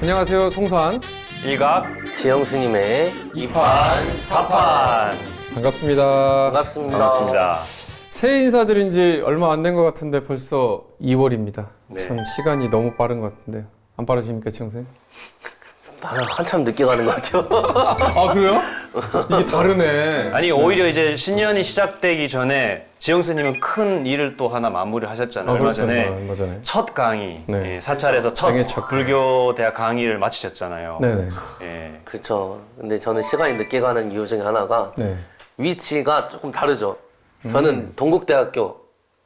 안녕하세요, 송수환. 일각 지영수님의 2판 4판 반갑습니다. 반갑습니다. 새해 인사드린 지 얼마 안 된 것 같은데 벌써 2월입니다. 네. 참 시간이 너무 빠른 것 같은데요. 안 빠르십니까, 지영선생님? 나는 한참 늦게 가는 것 같아요. 아, 그래요? 이게 다르네. 아니 오히려 이제 신년이 시작되기 전에 지영수님은 큰 일을 또 하나 마무리를 하셨잖아요. 얼마 그렇죠. 전에 얼마 전에. 첫 강의, 네. 사찰에서 첫 강의 첫 불교 대학 강의를 마치셨잖아요. 네네. 예. 그렇죠. 근데 저는 시간이 늦게 가는 이유 중에 하나가 네. 위치가 조금 다르죠. 저는 동국대학교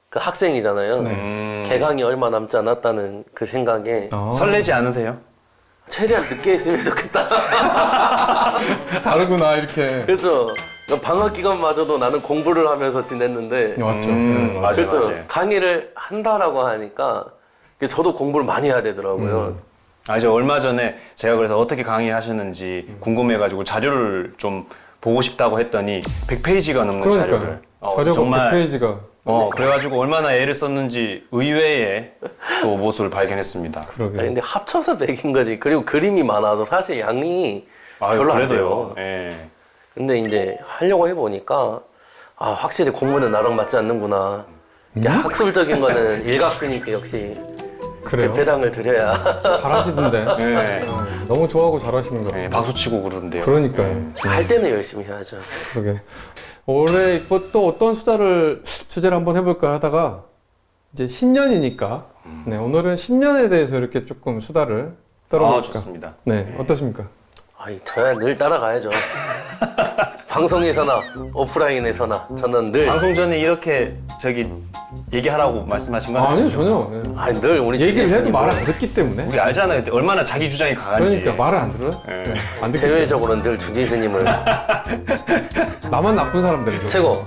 그 학생이잖아요. 개강이 얼마 남지 않았다는 그 생각에 아, 설레지 않으세요? 최대한 늦게 했으면 좋겠다. 다르구나, 이렇게. 그렇죠. 방학 기간마저도 나는 공부를 하면서 지냈는데 맞죠. 맞아요, 그렇죠. 맞아요. 강의를 한다라고 하니까 저도 공부를 많이 해야 되더라고요. 이제 얼마 전에 제가 그래서 어떻게 강의를 하셨는지 궁금해가지고 자료를 좀 보고 싶다고 했더니 100페이지가 넘는 그러니까요. 자료를 자료가 정말 100페이지가. 그래가지고 얼마나 애를 썼는지 의외의 또 모습을 발견했습니다. 그러게요. 아니, 근데 합쳐서 100인 거지. 그리고 그림이 많아서 사실 양이 별로 안 돼요. 예. 근데 이제 하려고 해보니까 확실히 공부는 나랑 맞지 않는구나. 이게 학술적인 거는 일각스님께 역시 그래요? 배당을 드려야. 잘하시던데. 예. 너무 좋아하고 잘하시는 것 같아요. 예, 박수 치고 그러는데요. 그러니까요. 할 때는 열심히 해야죠. 그러게. 올해 또 어떤 주제를 한번 해볼까 하다가 이제 신년이니까 네, 오늘은 신년에 대해서 이렇게 조금 수다를 떨어볼까. 좋습니다. 네, 어떠십니까? 저야 늘 따라가야죠. 방송에서나 오프라인에서나 저는 늘 방송 전에 이렇게 얘기하라고 말씀하신 건 아니요, 전혀. 네. 늘 우리 얘기를 해도 주제스님은 말을 안 듣기 때문에. 우리 알잖아요. 얼마나 자기 주장이 강한지. 그러니까 말을 안 들어요. 예. 네, 안 듣기 때문에. 대외적으로는 늘 주지스님을 나만 나쁜 사람들이죠. 최고.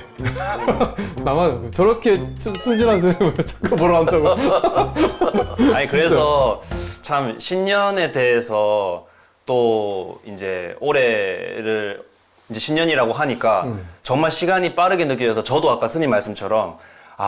나만 저렇게 순진한 스님을 자꾸 뭐라 한다고. 아니 그래서 참 신년에 대해서 또 이제 올해를 이제 신년이라고 하니까 정말 시간이 빠르게 느껴져서 저도 아까 스님 말씀처럼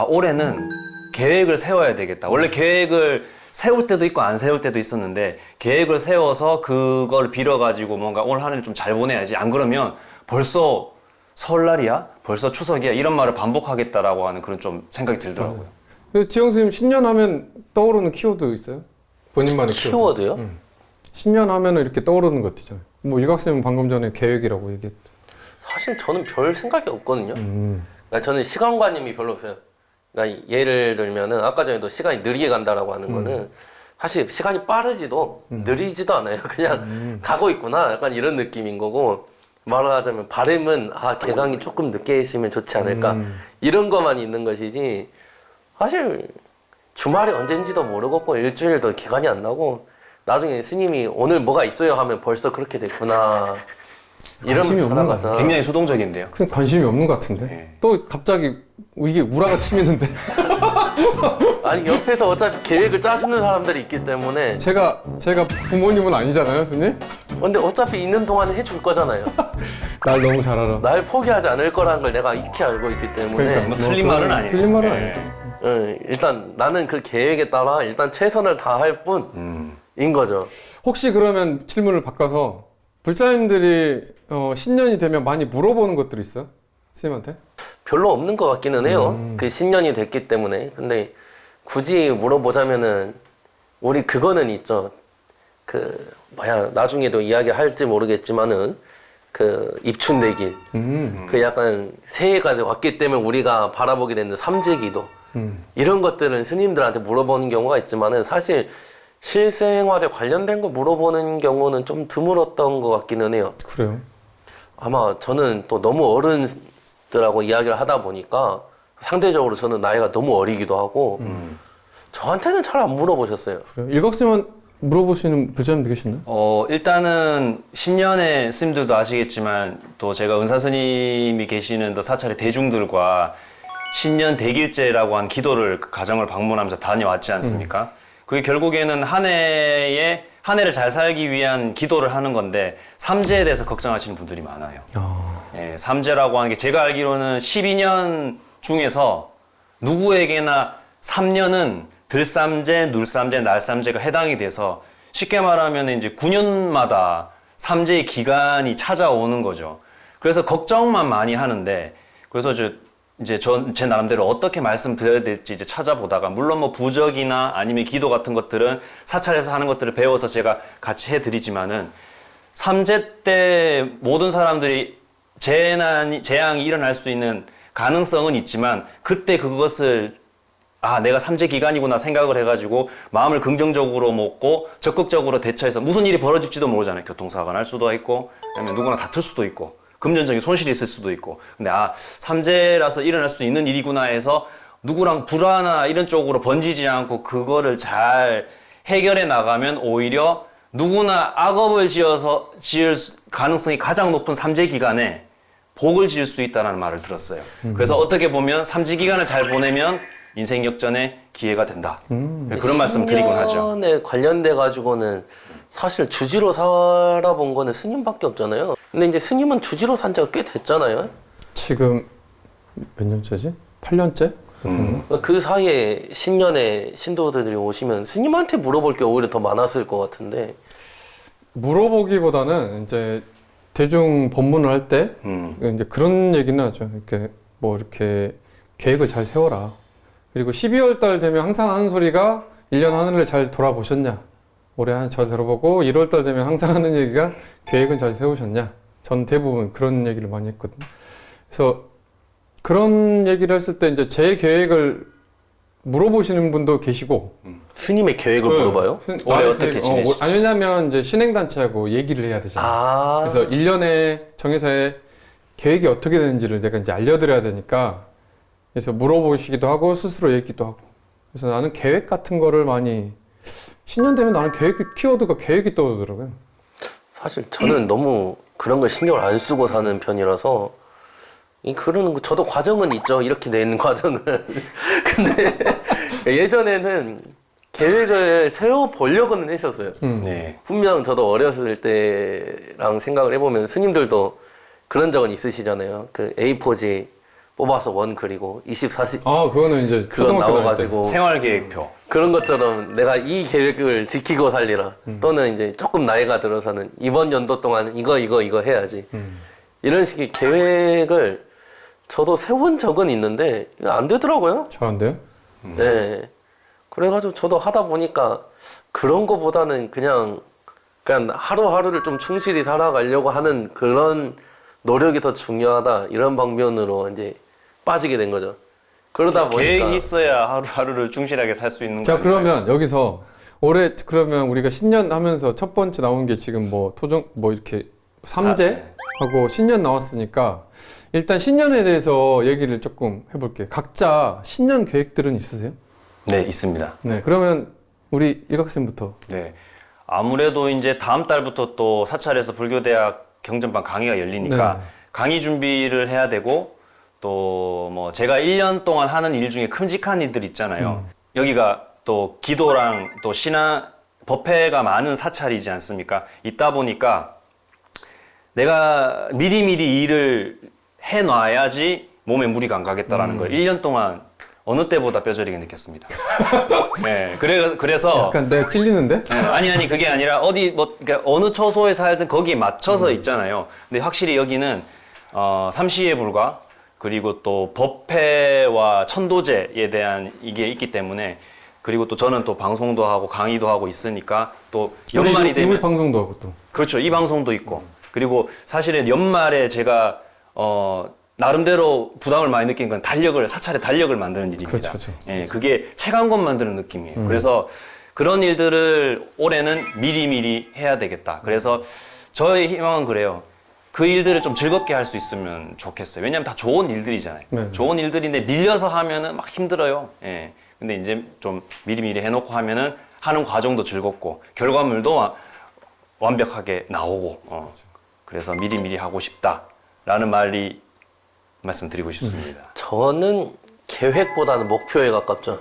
올해는 계획을 세워야 되겠다. 원래 계획을 세울 때도 있고 안 세울 때도 있었는데 계획을 세워서 그걸 빌어가지고 뭔가 올 한 해를 좀 잘 보내야지. 안 그러면 벌써 설날이야? 벌써 추석이야? 이런 말을 반복하겠다라고 하는 그런 좀 생각이 들더라고요. 지영 스님 신년 하면 떠오르는 키워드 있어요? 본인만의 키워드. 키워드요? 신년 하면은 이렇게 떠오르는 것 있잖아요. 뭐 일각쌤은 방금 전에 계획이라고 얘기했. 사실 저는 별 생각이 없거든요. 그러니까 저는 시간관념이 별로 없어요. 그러니까 예를 들면은 아까 전에도 시간이 느리게 간다라고 하는 거는 사실 시간이 빠르지도 느리지도 않아요. 그냥 가고 있구나. 약간 이런 느낌인 거고 말을 하자면 바람은 개강이 조금 늦게 했으면 좋지 않을까 이런 것만 있는 것이지 사실 주말이 언젠지도 모르겠고 일주일도 기간이 안 나고 나중에 스님이 오늘 뭐가 있어요 하면 벌써 그렇게 됐구나 이러면서 살아가서 굉장히 수동적인데요. 큰 관심이 없는 것 같은데. 네. 또 갑자기 이게 우라가 치미는데. 아니 옆에서 어차피 계획을 짜주는 사람들이 있기 때문에 제가 부모님은 아니잖아요, 스님. 근데 어차피 있는 동안에 해줄 거잖아요. 날 너무 잘 알아. 날 포기하지 않을 거라는 걸 내가 익히 알고 있기 때문에 그러니까 뭐 틀린 말은 아니에요. 틀린 말은 네. 아니에요. 일단 나는 그 계획에 따라 일단 최선을 다할 뿐인 거죠. 혹시 그러면 질문을 바꿔서 불자님들이 신년이 되면 많이 물어보는 것들이 있어요? 스님한테? 별로 없는 것 같기는 해요. 그 신년이 됐기 때문에. 근데 굳이 물어보자면은 우리 그거는 있죠. 나중에도 이야기할지 모르겠지만은 그 입춘내길. 그 약간 새해가 왔기 때문에 우리가 바라보게 되는 삼재기도. 이런 것들은 스님들한테 물어보는 경우가 있지만은 사실 실생활에 관련된 거 물어보는 경우는 좀 드물었던 것 같기는 해요. 그래요. 아마 저는 또 너무 어른들하고 이야기를 하다 보니까 상대적으로 저는 나이가 너무 어리기도 하고 저한테는 잘 안 물어보셨어요. 그래요. 일각쌤은 물어보시는 불자님도 계시나요? 일단은 신년에 스님들도 아시겠지만 또 제가 은사 스님이 계시는 또 사찰의 대중들과 신년 대길제라고 한 기도를 가정을 방문하면서 다녀왔지 않습니까? 그게 결국에는 한 해를 잘 살기 위한 기도를 하는 건데 삼재에 대해서 걱정하시는 분들이 많아요. 예, 삼재라고 하는 게 제가 알기로는 12년 중에서 누구에게나 3년은 들삼재, 눌삼재, 날삼재가 해당이 돼서 쉽게 말하면 이제 9년마다 삼재의 기간이 찾아오는 거죠. 그래서 걱정만 많이 하는데, 그래서 이제 제 나름대로 어떻게 말씀드려야 될지 이제 찾아보다가, 물론 뭐 부적이나 아니면 기도 같은 것들은 사찰에서 하는 것들을 배워서 제가 같이 해드리지만은, 삼재 때 모든 사람들이 재앙이 일어날 수 있는 가능성은 있지만, 그때 그것을 내가 삼재 기간이구나 생각을 해가지고 마음을 긍정적으로 먹고 적극적으로 대처해서, 무슨 일이 벌어질지도 모르잖아요. 교통사고가 날 수도 있고, 아니면 누구나 다툴 수도 있고, 금전적인 손실이 있을 수도 있고. 근데 삼재라서 일어날 수 있는 일이구나 해서 누구랑 불화나 이런 쪽으로 번지지 않고 그거를 잘 해결해 나가면 오히려 누구나 악업을 지을 가능성이 가장 높은 삼재 기간에 복을 지을 수 있다는 말을 들었어요. 그래서 어떻게 보면 삼재 기간을 잘 보내면 인생 역전의 기회가 된다. 그런 말씀 드리곤 하죠. 신년에 관련돼 가지고는 사실 주지로 살아본 거는 스님밖에 없잖아요. 근데 이제 스님은 주지로 산 지가 꽤 됐잖아요. 지금 몇 년째지? 8년째? 그 사이에 신년에 신도들이 오시면 스님한테 물어볼 게 오히려 더 많았을 것 같은데. 물어보기보다는 이제 대중 법문을 할 때 이제 그런 얘기는 하죠. 이렇게 뭐 이렇게 계획을 잘 세워라. 그리고 12월 달 되면 항상 하는 소리가 1년 하늘을 잘 돌아보셨냐? 올해 잘 들어보고 1월 달 되면 항상 하는 얘기가 계획은 잘 세우셨냐? 전 대부분 그런 얘기를 많이 했거든요. 그래서 그런 얘기를 했을 때 이제 제 계획을 물어보시는 분도 계시고. 스님의 계획을 물어봐요? 올해 어떻게 지내시죠? 왜냐면 이제 신행단체하고 얘기를 해야 되잖아요. 그래서 1년에 정해서의 계획이 어떻게 되는지를 내가 이제 알려드려야 되니까, 그래서 물어보시기도 하고 스스로 얘기도 하고. 그래서 나는 계획 같은 거를 많이, 신년 되면 나는 키워드가 계획이 떠오르더라고요. 사실 저는 너무 그런 걸 신경을 안 쓰고 사는 편이라서, 그런 저도 과정은 있죠. 이렇게 된 과정은. 근데 예전에는 계획을 세워보려고는 했었어요. 네. 분명 저도 어렸을 때랑 생각을 해보면 스님들도 그런 적은 있으시잖아요. 그 A4지 뽑아서 원 그리고 24시. 그거는 이제 그거 초등학교 나와가지고. 생활계획표. 그런 것처럼 내가 이 계획을 지키고 살리라. 또는 이제 조금 나이가 들어서는 이번 연도 동안 이거 해야지. 이런 식의 계획을 저도 세운 적은 있는데 안 되더라고요. 잘 안 돼요? 네. 그래가지고 저도 하다 보니까 그런 거보다는 그냥 하루하루를 좀 충실히 살아가려고 하는 그런 노력이 더 중요하다. 이런 방면으로 이제 빠지게 된 거죠. 그러다 보니까. 계획이 있어야 하루하루를 충실하게 살 수 있는 거예요. 자, 그러면 여기서 올해 그러면 우리가 신년 하면서 첫 번째 나온 게 지금 뭐 이렇게 삼재하고 신년 나왔으니까 일단 신년에 대해서 얘기를 조금 해볼게요. 각자 신년 계획들은 있으세요? 네, 있습니다. 네, 그러면 우리 일각쌤부터. 네. 아무래도 이제 다음 달부터 또 사찰에서 불교대학 경전반 강의가 열리니까 네. 강의 준비를 해야 되고, 또 뭐 제가 1년 동안 하는 일 중에 큼직한 일들 있잖아요. 여기가 또 기도랑 또 신앙, 법회가 많은 사찰이지 않습니까? 있다 보니까 내가 미리미리 일을 해놔야지 몸에 무리가 안 가겠다라는 걸 1년 동안 어느 때보다 뼈저리게 느꼈습니다. 네, 그래서 약간 내가 찔리는데? 네, 아니 그게 아니라 그러니까 어느 처소에 살든 거기에 맞춰서 있잖아요. 근데 확실히 여기는 삼시의 불과, 그리고 또 법회와 천도제에 대한 이게 있기 때문에, 그리고 또 저는 또 방송도 하고 강의도 하고 있으니까 또 연말이 되면 우리 방송도 하고 또. 그렇죠. 이 방송도 있고, 그리고 사실은 연말에 제가 나름대로 부담을 많이 느낀 건 사찰의 달력을 만드는 일입니다. 그렇죠. 예, 그게 책 한 권 만드는 느낌이에요. 그래서 그런 일들을 올해는 미리미리 해야 되겠다. 그래서 저의 희망은 그래요. 그 일들을 좀 즐겁게 할 수 있으면 좋겠어요. 왜냐면 다 좋은 일들이잖아요. 네. 좋은 일들인데 밀려서 하면은 막 힘들어요. 예. 근데 이제 좀 미리미리 해놓고 하면은 하는 과정도 즐겁고 결과물도 완벽하게 나오고, 그래서 미리미리 하고 싶다라는 말씀드리고 싶습니다. 저는 계획보다는 목표에 가깝죠.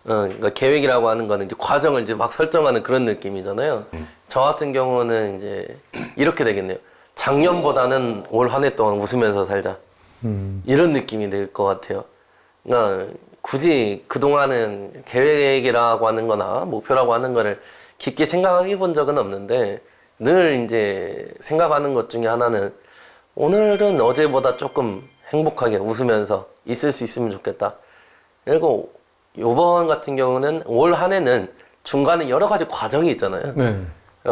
그러니까 계획이라고 하는 거는 이제 과정을 이제 막 설정하는 그런 느낌이잖아요. 저 같은 경우는 이제 이렇게 되겠네요. 작년보다는 올 한 해 동안 웃으면서 살자. 이런 느낌이 될 것 같아요. 그러니까 굳이 그동안은 계획이라고 하는 거나 목표라고 하는 거를 깊게 생각해 본 적은 없는데 늘 이제 생각하는 것 중에 하나는 오늘은 어제보다 조금 행복하게 웃으면서 있을 수 있으면 좋겠다. 그리고 요번 같은 경우는 올 한 해는 중간에 여러 가지 과정이 있잖아요. 네.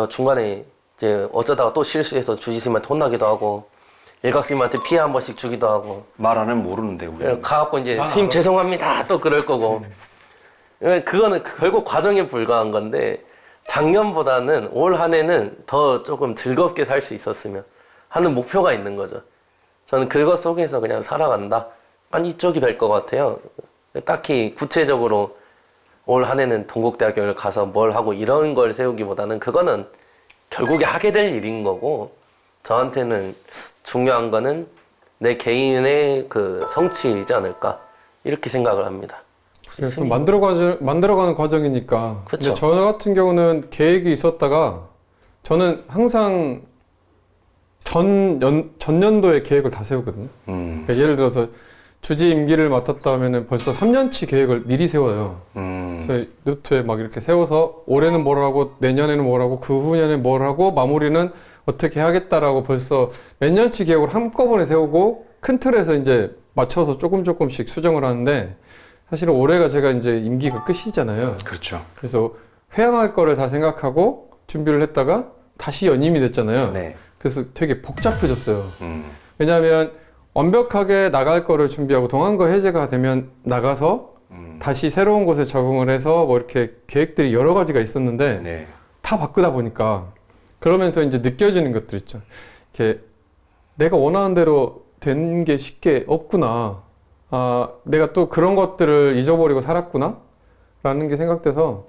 중간에 이제 어쩌다가 또 실수해서 주지스님한테 혼나기도 하고 일각스님한테 피해 한 번씩 주기도 하고 말 안 하면 모르는데 우리. 가갖고 이제 스님 죄송합니다 또 그럴 거고 그거는 결국 과정에 불과한 건데 작년보다는 올 한 해는 더 조금 즐겁게 살 수 있었으면 하는 목표가 있는 거죠. 저는 그것 속에서 그냥 살아간다. 이쪽이 될 것 같아요. 딱히 구체적으로 올 한 해는 동국대학교를 가서 뭘 하고 이런 걸 세우기보다는 그거는 결국에 하게 될 일인 거고 저한테는 중요한 거는 내 개인의 그 성취이지 않을까 이렇게 생각을 합니다. 그래서 만들어가는 과정이니까. 그쵸. 근데 저 같은 경우는 계획이 있었다가 저는 항상 전년도에 계획을 다 세우거든요. 그러니까 예를 들어서 주지 임기를 맡았다 하면은 벌써 3년치 계획을 미리 세워요. 그래서 노트에 막 이렇게 세워서 올해는 뭘 하고 내년에는 뭘 하고 그 후년에 뭘 하고 마무리는 어떻게 하겠다라고 벌써 몇 년치 계획을 한꺼번에 세우고 큰 틀에서 이제 맞춰서 조금씩 수정을 하는데 사실은 올해가 제가 이제 임기가 끝이잖아요. 그렇죠. 그래서 회항할 거를 다 생각하고 준비를 했다가 다시 연임이 됐잖아요. 네. 그래서 되게 복잡해졌어요. 왜냐하면 완벽하게 나갈 거를 준비하고 동안거 해제가 되면 나가서 다시 새로운 곳에 적응을 해서 뭐 이렇게 계획들이 여러 가지가 있었는데 네. 다 바꾸다 보니까 그러면서 이제 느껴지는 것들 있죠. 이렇게 내가 원하는 대로 된 게 쉽게 없구나. 아, 내가 또 그런 것들을 잊어버리고 살았구나. 라는 게 생각돼서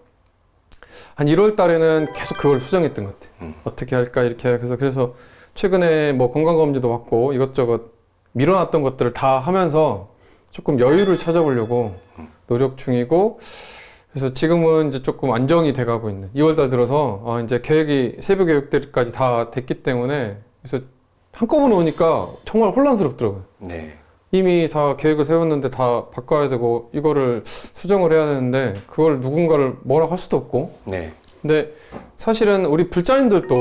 한 1월 달에는 계속 그걸 수정했던 것 같아요. 어떻게 할까 이렇게 그래서 최근에 뭐 건강검진도 받고 이것저것 밀어놨던 것들을 다 하면서 조금 여유를 찾아보려고 노력 중이고 그래서 지금은 이제 조금 안정이 돼가고 있는 2월달 들어서 이제 계획이 세부 계획들까지 다 됐기 때문에 그래서 한꺼번에 오니까 정말 혼란스럽더라고요. 네. 이미 다 계획을 세웠는데 다 바꿔야 되고 이거를 수정을 해야 되는데 그걸 누군가를 뭐라고 할 수도 없고 네. 근데 사실은 우리 불자님들도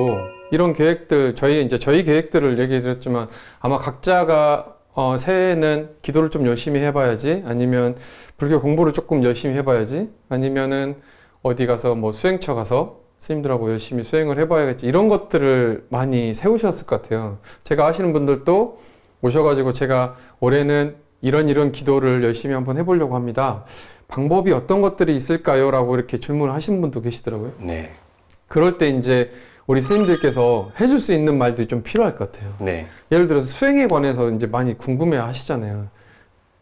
이런 계획들 저희 계획들을 얘기해 드렸지만 아마 각자가 새해에는 기도를 좀 열심히 해봐야지 아니면 불교 공부를 조금 열심히 해봐야지 아니면은 어디 가서 뭐 수행처 가서 스님들하고 열심히 수행을 해봐야겠지 이런 것들을 많이 세우셨을 것 같아요. 제가 아시는 분들도 오셔가지고 제가 올해는 이런 기도를 열심히 한번 해보려고 합니다. 방법이 어떤 것들이 있을까요? 라고 이렇게 질문을 하신 분도 계시더라고요. 네. 그럴 때 이제 우리 스님들께서 해줄 수 있는 말들이 좀 필요할 것 같아요. 네. 예를 들어서 수행에 관해서 이제 많이 궁금해 하시잖아요.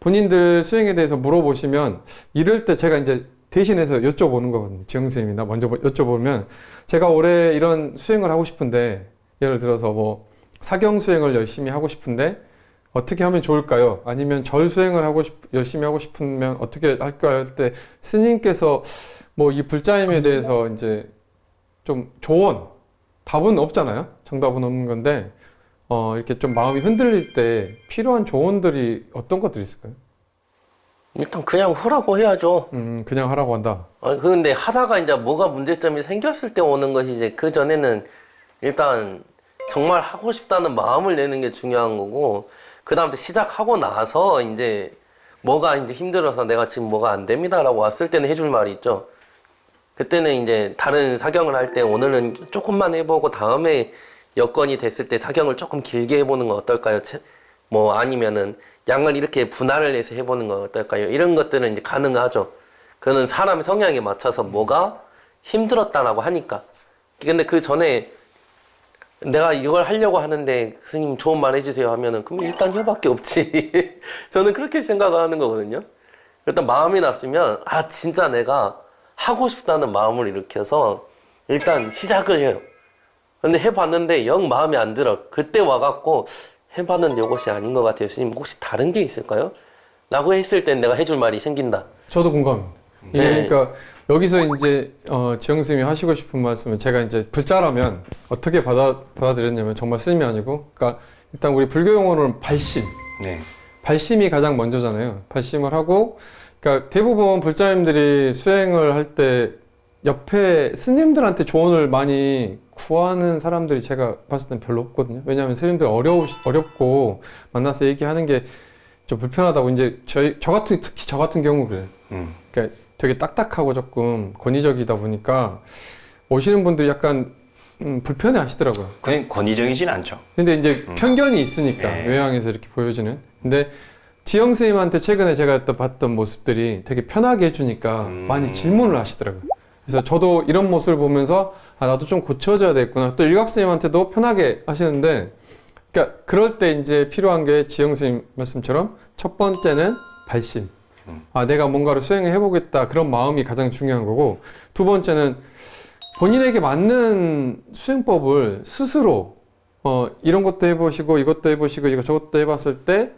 본인들 수행에 대해서 물어보시면 이럴 때 제가 이제 대신해서 여쭤보는 거거든요. 지영 스님이나 먼저 여쭤보면 제가 올해 이런 수행을 하고 싶은데 예를 들어서 뭐 사경 수행을 열심히 하고 싶은데 어떻게 하면 좋을까요? 아니면 절 수행을 열심히 하고 싶으면 어떻게 할까요? 할 때 스님께서 뭐 이 불자임에 대해서 이제 좀 답은 없잖아요. 정답은 없는 건데 이렇게 좀 마음이 흔들릴 때 필요한 조언들이 어떤 것들이 있을까요? 일단 그냥 하라고 해야죠. 그냥 하라고 한다. 근데 하다가 이제 뭐가 문제점이 생겼을 때 오는 것이 이제 그 전에는 일단 정말 하고 싶다는 마음을 내는 게 중요한 거고 그 다음에 시작하고 나서 이제 뭐가 이제 힘들어서 내가 지금 뭐가 안 됩니다라고 왔을 때는 해줄 말이 있죠. 그때는 이제 다른 사경을 할 때 오늘은 조금만 해보고 다음에 여건이 됐을 때 사경을 조금 길게 해보는 건 어떨까요? 뭐 아니면은 양을 이렇게 분할을 해서 해보는 건 어떨까요? 이런 것들은 이제 가능하죠. 그거는 사람의 성향에 맞춰서 뭐가 힘들었다라고 하니까. 근데 그 전에 내가 이걸 하려고 하는데 스님 좋은 말 해주세요 하면은 그럼 일단 혀밖에 없지. 저는 그렇게 생각하는 거거든요. 일단 마음이 났으면 진짜 내가 하고 싶다는 마음을 일으켜서 일단 시작을 해요. 근데 해봤는데 영 마음에 안 들어. 그때 와갖고 해봤는데 이것이 아닌 것 같아요. 스님 혹시 다른 게 있을까요? 라고 했을 땐 내가 해줄 말이 생긴다. 저도 공감합니다. 네. 그러니까 여기서 이제 지영 스님이 하시고 싶은 말씀은 제가 이제 불자라면 어떻게 받아들였냐면 정말 스님이 아니고 그러니까 일단 우리 불교 용어로는 발심. 네. 발심이 가장 먼저잖아요. 발심을 하고 그러니까 대부분 불자님들이 수행을 할 때 옆에 스님들한테 조언을 많이 구하는 사람들이 제가 봤을 땐 별로 없거든요. 왜냐하면 스님들 어렵고 만나서 얘기하는 게 좀 불편하다고 이제 특히 저 같은 경우 그래요. 그러니까 되게 딱딱하고 조금 권위적이다 보니까 오시는 분들이 약간 불편해 하시더라고요. 그냥 권위적이진 않죠. 근데 이제 편견이 있으니까 네. 외향에서 이렇게 보여지는. 근데 지영 선생님한테 최근에 제가 또 봤던 모습들이 되게 편하게 해주니까 많이 질문을 하시더라고요. 그래서 저도 이런 모습을 보면서 아, 나도 좀 고쳐져야 되겠구나. 또 일각 선생님한테도 편하게 하시는데, 그러니까 그럴 때 이제 필요한 게 지영 선생님 말씀처럼 첫 번째는 발심. 아, 내가 뭔가를 수행을 해보겠다. 그런 마음이 가장 중요한 거고, 두 번째는 본인에게 맞는 수행법을 스스로 이런 것도 해보시고 이것도 해보시고 이거 저것도 해봤을 때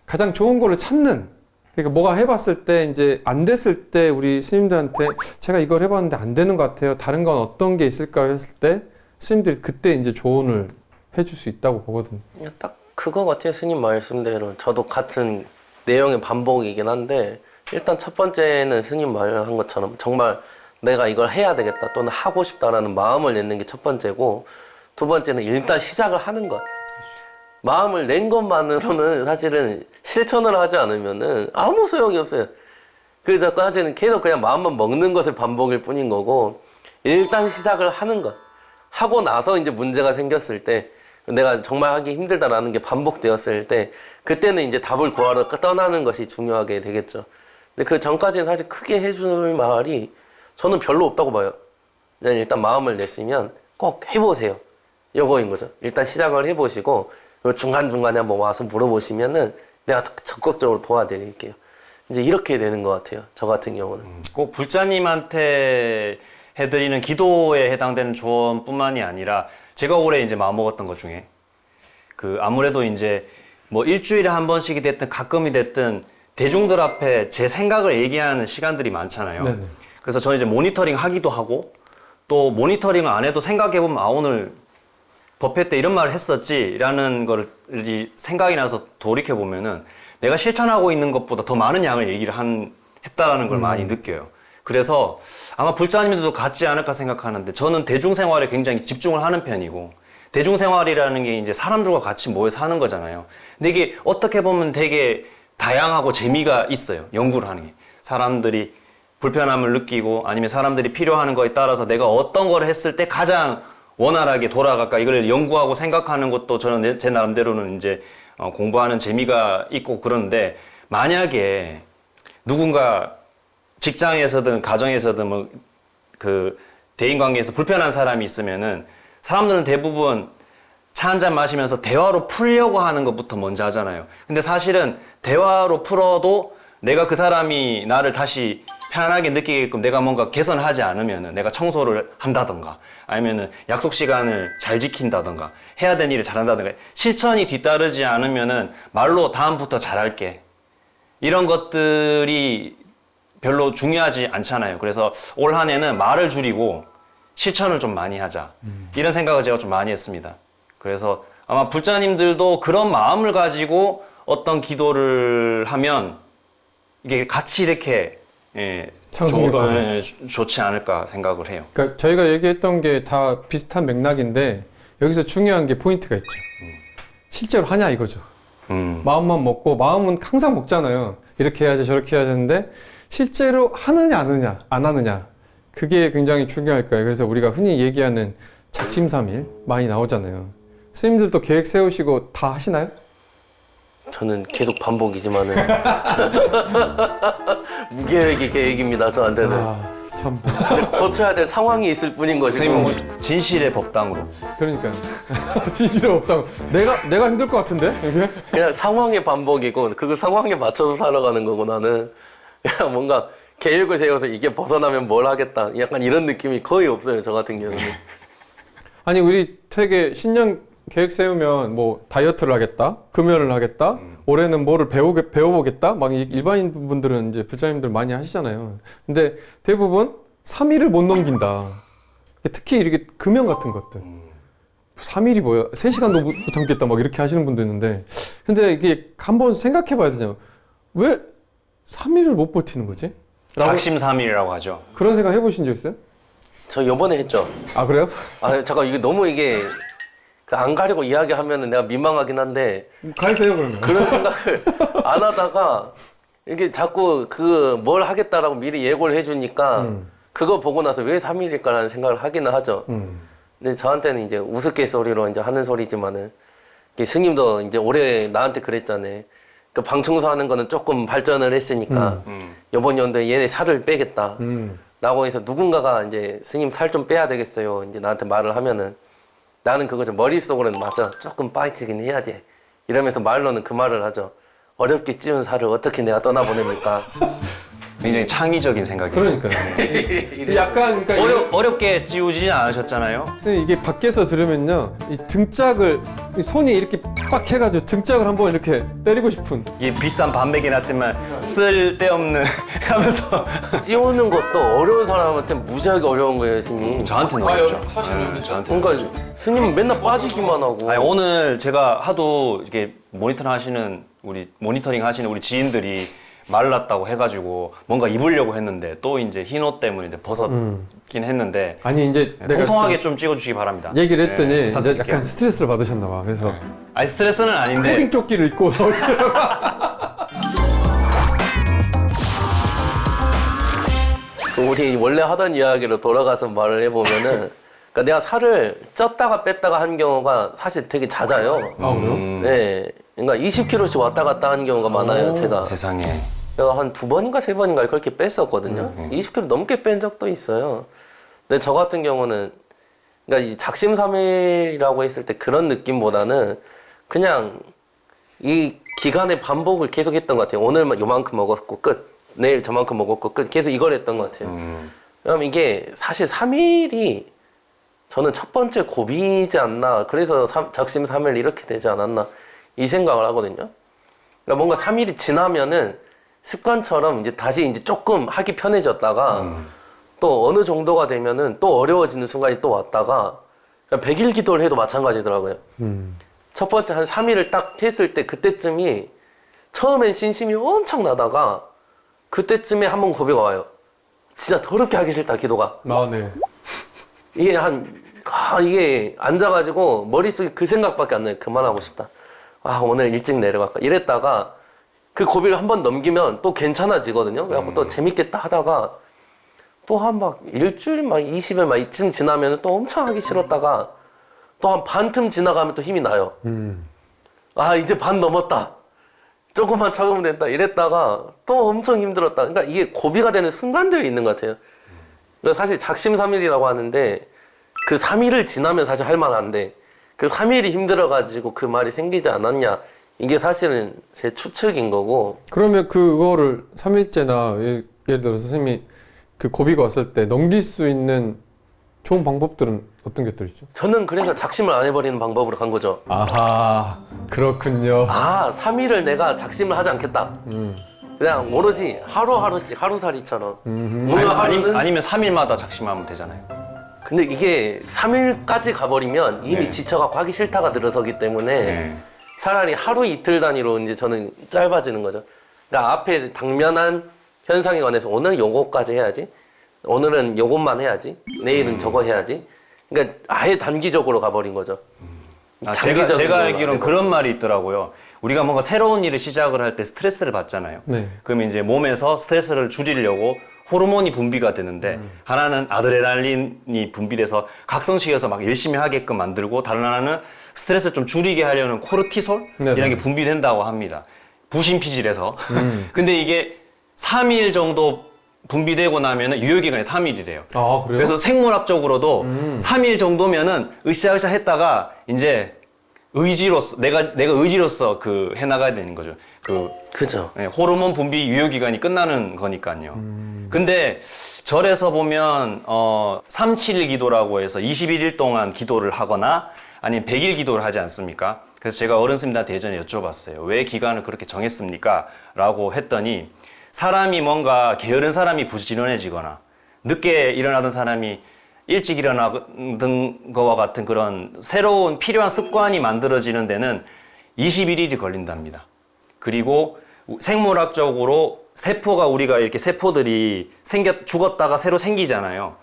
가장 좋은 거를 찾는. 그러니까 뭐가 해봤을 때 이제 안 됐을 때 우리 스님들한테 제가 이걸 해봤는데 안 되는 것 같아요. 다른 건 어떤 게 있을까요? 했을 때 스님들이 그때 이제 조언을 해줄 수 있다고 보거든요. 딱 그거 같아요. 스님 말씀대로 저도 같은 내용의 반복이긴 한데 일단 첫 번째는 스님 말한 것처럼 정말 내가 이걸 해야 되겠다 또는 하고 싶다라는 마음을 내는 게 첫 번째고, 두 번째는 일단 시작을 하는 것. 마음을 낸 것만으로는 사실은 실천을 하지 않으면은 아무 소용이 없어요. 그래서 저까지는 계속 그냥 마음만 먹는 것의 반복일 뿐인 거고, 일단 시작을 하는 것. 하고 나서 이제 문제가 생겼을 때, 내가 정말 하기 힘들다라는 게 반복되었을 때, 그때는 이제 답을 구하러 떠나는 것이 중요하게 되겠죠. 근데 그 전까지는 사실 크게 해줄 말이 저는 별로 없다고 봐요. 그냥 일단 마음을 냈으면 꼭 해보세요. 요거인 거죠. 일단 시작을 해보시고, 중간중간에 한번 와서 물어보시면은 내가 적극적으로 도와드릴게요. 이제 이렇게 되는 것 같아요. 저 같은 경우는. 꼭 불자님한테 해드리는 기도에 해당되는 조언뿐만이 아니라 제가 올해 이제 마음먹었던 것 중에 아무래도 이제 뭐 일주일에 한 번씩이 됐든 가끔이 됐든 대중들 앞에 제 생각을 얘기하는 시간들이 많잖아요. 네네. 그래서 저는 이제 모니터링 하기도 하고 또 모니터링을 안 해도 생각해보면 아 오늘 법회 때 이런 말을 했었지 라는 거를 생각이 나서 돌이켜보면은 내가 실천하고 있는 것보다 더 많은 양을 얘기를 했다라는 걸 많이 느껴요. 그래서 아마 불자님들도 같지 않을까 생각하는데 저는 대중생활에 굉장히 집중을 하는 편이고, 대중생활이라는 게 이제 사람들과 같이 모여 사는 거잖아요. 근데 이게 어떻게 보면 되게 다양하고 재미가 있어요. 연구를 하는 게. 사람들이 불편함을 느끼고 아니면 사람들이 필요하는 거에 따라서 내가 어떤 걸 했을 때 가장 원활하게 돌아갈까 이걸 연구하고 생각하는 것도 저는 제 나름대로는 이제 공부하는 재미가 있고 그러는데, 만약에 누군가 직장에서든 가정에서든 뭐 대인관계에서 불편한 사람이 있으면은 사람들은 대부분 차 한잔 마시면서 대화로 풀려고 하는 것부터 먼저 하잖아요. 근데 사실은 대화로 풀어도 내가 그 사람이 나를 다시 편안하게 느끼게끔 내가 뭔가 개선을 하지 않으면은, 내가 청소를 한다던가 아니면은 약속 시간을 잘 지킨다던가 해야 되는 일을 잘한다던가 실천이 뒤따르지 않으면은 말로 다음부터 잘할게 이런 것들이 별로 중요하지 않잖아요. 그래서 올 한 해는 말을 줄이고 실천을 좀 많이 하자 이런 생각을 제가 좀 많이 했습니다. 그래서 아마 불자님들도 그런 마음을 가지고 어떤 기도를 하면 이게 같이 이렇게 좋지 않을까 생각을 해요. 그러니까 저희가 얘기했던 게 다 비슷한 맥락인데 여기서 중요한 게 포인트가 있죠. 실제로 하냐 이거죠. 마음만 먹고, 마음은 항상 먹잖아요. 이렇게 해야지 저렇게 해야 되는데 실제로 하느냐 안 하느냐 그게 굉장히 중요할 거예요. 그래서 우리가 흔히 얘기하는 작심삼일 많이 나오잖아요. 스님들도 계획 세우시고 다 하시나요? 저는 계속 반복이지만은 무계획이 계획입니다. 저한테는. 참. 근데 고쳐야 될 상황이 있을 뿐인 것이고. 선생님은 진실의 법당으로. 그러니까 진실이 없다고. 내가 힘들 것 같은데? 그냥 상황의 반복이고 그 상황에 맞춰서 살아가는 거고, 나는 그냥 뭔가 계획을 세워서 이게 벗어나면 뭘 하겠다 약간 이런 느낌이 거의 없어요. 저 같은 경우는. 아니 우리 되게 신년 계획 세우면 뭐 다이어트를 하겠다, 금연을 하겠다, 올해는 뭐를 배워보겠다, 막 일반인 분들은 이제 부자님들 많이 하시잖아요. 근데 대부분 3일을 못 넘긴다. 특히 이렇게 금연 같은 것들. 3일이 뭐야? 3시간도 못 참겠다, 막 이렇게 하시는 분도 있는데, 근데 이게 한번 생각해 봐야 되잖아요. 왜 3일을 못 버티는 거지? 작심삼일이라고 하죠. 그런 생각 해보신 적 있어요? 저 요번에 했죠. 아 그래요? 아 잠깐 이게 너무 이게 안 가리고 이야기하면은 내가 민망하긴 한데 가르세요 그러면. 그런 생각을 안 하다가 이게 자꾸 그 뭘 하겠다라고 미리 예고를 해주니까 그거 보고 나서 왜 3일일까라는 생각을 하기는 하죠. 근데 저한테는 이제 우스갯소리로 이제 하는 소리지만은 이게 스님도 이제 올해 나한테 그랬잖아요. 그 방 청소하는 거는 조금 발전을 했으니까 이번 연도에 얘네 살을 빼겠다. 라고 해서 누군가가 이제 스님 살 좀 빼야 되겠어요. 이제 나한테 말을 하면은 나는 그거 좀 머릿속으로는 맞아. 조금 빠지긴 해야 돼. 이러면서 말로는 그 말을 하죠. 어렵게 찌운 살을 어떻게 내가 떠나보냅니까? 굉장히 창의적인 생각이에요. 그러니까요. 약간 그러니까 어렵게 찌우지 않으셨잖아요. 선생님 이게 밖에서 들으면요, 이 등짝을 이 손이 이렇게 빡 해가지고 등짝을 한번 이렇게 때리고 싶은. 이 비싼 반맥이 났지만 쓸데없는 하면서 찌우는 것도 어려운 사람한테 무지하게 어려운 거예요, 스님. 저한테는 어렵죠. 저한테. 그러니까 스님은 맨날 빠지기만 하고. 아니, 오늘 제가 하도 이렇게 모니터링 하시는 우리 지인들이 말랐다고 해가지고 뭔가 입으려고 했는데 또 이제 흰 옷 때문에 이제 벗었긴 했는데 아니 이제 내가 통통하게 좀 찍어주시기 바랍니다. 얘기를 했더니 네, 이제 부탁드릴게요. 약간 스트레스를 받으셨나 봐. 그래서 아니 스트레스는 아닌데 패딩 조끼를 입고 나오시더라고요. 우리 원래 하던 이야기로 돌아가서 말을 해보면은, 그러니까 내가 살을 쪘다가 뺐다가 한 경우가 사실 되게 잦아요. 아 그래요? 네. 그러니까 20kg씩 왔다 갔다 하는 경우가 많아요, 제가. 세상에. 내가 한 2번인가 3번인가 그렇게 뺐었거든요. 20kg 넘게 뺀 적도 있어요. 근데 저 같은 경우는, 그러니까 이 작심삼일이라고 했을 때 그런 느낌보다는 그냥 이 기간의 반복을 계속 했던 것 같아요. 오늘 요만큼 먹었고 끝. 내일 저만큼 먹었고 끝. 계속 이걸 했던 것 같아요. 그럼 이게 사실 3일이 저는 첫 번째 고비이지 않나. 그래서 작심삼일 이렇게 되지 않았나. 이 생각을 하거든요. 그러니까 뭔가 3일이 지나면은 습관처럼 이제 다시 이제 조금 하기 편해졌다가 또 어느 정도가 되면은 또 어려워지는 순간이 또 왔다가 100일 기도를 해도 마찬가지더라고요. 첫 번째 한 3일을 딱 했을 때 그때쯤이 처음엔 신심이 엄청 나다가 그때쯤에 한 번 고비가 와요. 진짜 더럽게 하기 싫다, 기도가. 아 네. 이게 이게 앉아가지고 머릿속에 그 생각밖에 안 나요. 그만하고 싶다. 아, 오늘 일찍 내려갈까. 이랬다가 그 고비를 한 번 넘기면 또 괜찮아지거든요. 그래갖고 또 재밌겠다 하다가 또 한 막 일주일, 막 20일 막 이쯤 지나면 또 엄청 하기 싫었다가 또 한 반틈 지나가면 또 힘이 나요. 아, 이제 반 넘었다. 조금만 참으면 된다. 이랬다가 또 엄청 힘들었다. 그러니까 이게 고비가 되는 순간들이 있는 것 같아요. 그러니까 사실 작심삼일이라고 하는데 그 3일을 지나면 사실 할 만한데 그 3일이 힘들어가지고 그 말이 생기지 않았냐. 이게 사실은 제 추측인 거고. 그러면 그거를 3일째나 예를 들어서 선생님이 그 고비가 왔을 때 넘길 수 있는 좋은 방법들은 어떤 것들 있죠? 저는 그래서 작심을 안 해버리는 방법으로 간 거죠. 아하, 그렇군요. 아, 3일을 내가 작심을 하지 않겠다. 그냥 오로지 하루하루씩 하루살이처럼. 오늘 하루는 아니면 3일마다 작심하면 되잖아요. 근데 이게 3일까지 가버리면 이미 네. 지쳐갖고 하기 싫다가 들어서기 때문에 네. 차라리 하루 이틀 단위로 이제 저는 짧아지는 거죠. 그러니까 앞에 당면한 현상에 관해서 오늘 요거까지 해야지. 오늘은 요것만 해야지. 내일은 저거 해야지. 그러니까 아예 단기적으로 가버린 거죠. 제가 알기로는 그런 말이 있더라고요. 우리가 뭔가 새로운 일을 시작을 할 때 스트레스를 받잖아요. 네. 그러면 이제 몸에서 스트레스를 줄이려고 호르몬이 분비가 되는데 하나는 아드레날린이 분비돼서 각성시켜서 막 열심히 하게끔 만들고 다른 하나는 스트레스를 좀 줄이게 하려는 코르티솔 이런 게 분비된다고 합니다. 부신피질에서. 근데 이게 3일 정도 분비되고 나면은 유효기간이 3일이래요. 아 그래요? 그래서 생물학적으로도 3일 정도면은 으쌰으쌰 했다가 이제 의지로서 내가 의지로서 그 해나가야 되는 거죠. 그죠. 네, 호르몬 분비 유효 기간이 끝나는 거니까요. 근데 절에서 보면 371 기도라고 해서 21일 동안 기도를 하거나 아니면 100일 기도를 하지 않습니까? 그래서 제가 어른 스님들한테 예전에 여쭤봤어요. 왜 기간을 그렇게 정했습니까? 라고 했더니 사람이 뭔가 게으른 사람이 부지런해지거나 늦게 일어나던 사람이 일찍 일어나던 거와 같은 그런 새로운 필요한 습관이 만들어지는 데는 21일이 걸린답니다. 그리고 생물학적으로 세포가 우리가 이렇게 세포들이 죽었다가 새로 생기잖아요.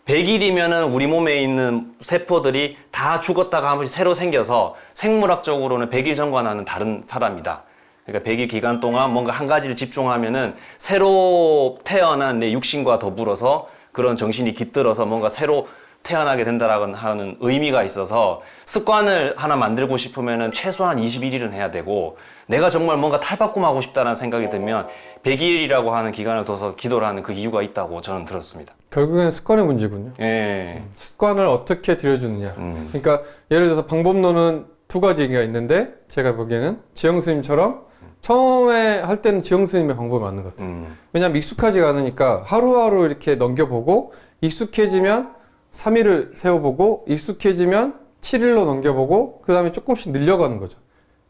100일이면은 우리 몸에 있는 세포들이 다 죽었다가 한 번씩 새로 생겨서 생물학적으로는 100일 전과는 다른 사람이다. 그러니까 100일 기간 동안 뭔가 한 가지를 집중하면은 새로 태어난 내 육신과 더불어서 그런 정신이 깃들어서 뭔가 새로 태어나게 된다라고 하는 의미가 있어서 습관을 하나 만들고 싶으면은 최소한 21일은 해야 되고 내가 정말 뭔가 탈바꿈하고 싶다는 생각이 들면 100일이라고 하는 기간을 둬서 기도를 하는 그 이유가 있다고 저는 들었습니다. 결국엔 습관의 문제군요. 예. 습관을 어떻게 들여주느냐. 그러니까 예를 들어서 방법론은 두 가지가 있는데 제가 보기에는 지영 스님처럼 처음에 할 때는 지영 스님의 방법이 맞는 것 같아요. 왜냐하면 익숙하지가 않으니까 하루하루 이렇게 넘겨보고 익숙해지면 3일을 세워보고 익숙해지면 7일로 넘겨보고 그 다음에 조금씩 늘려가는 거죠.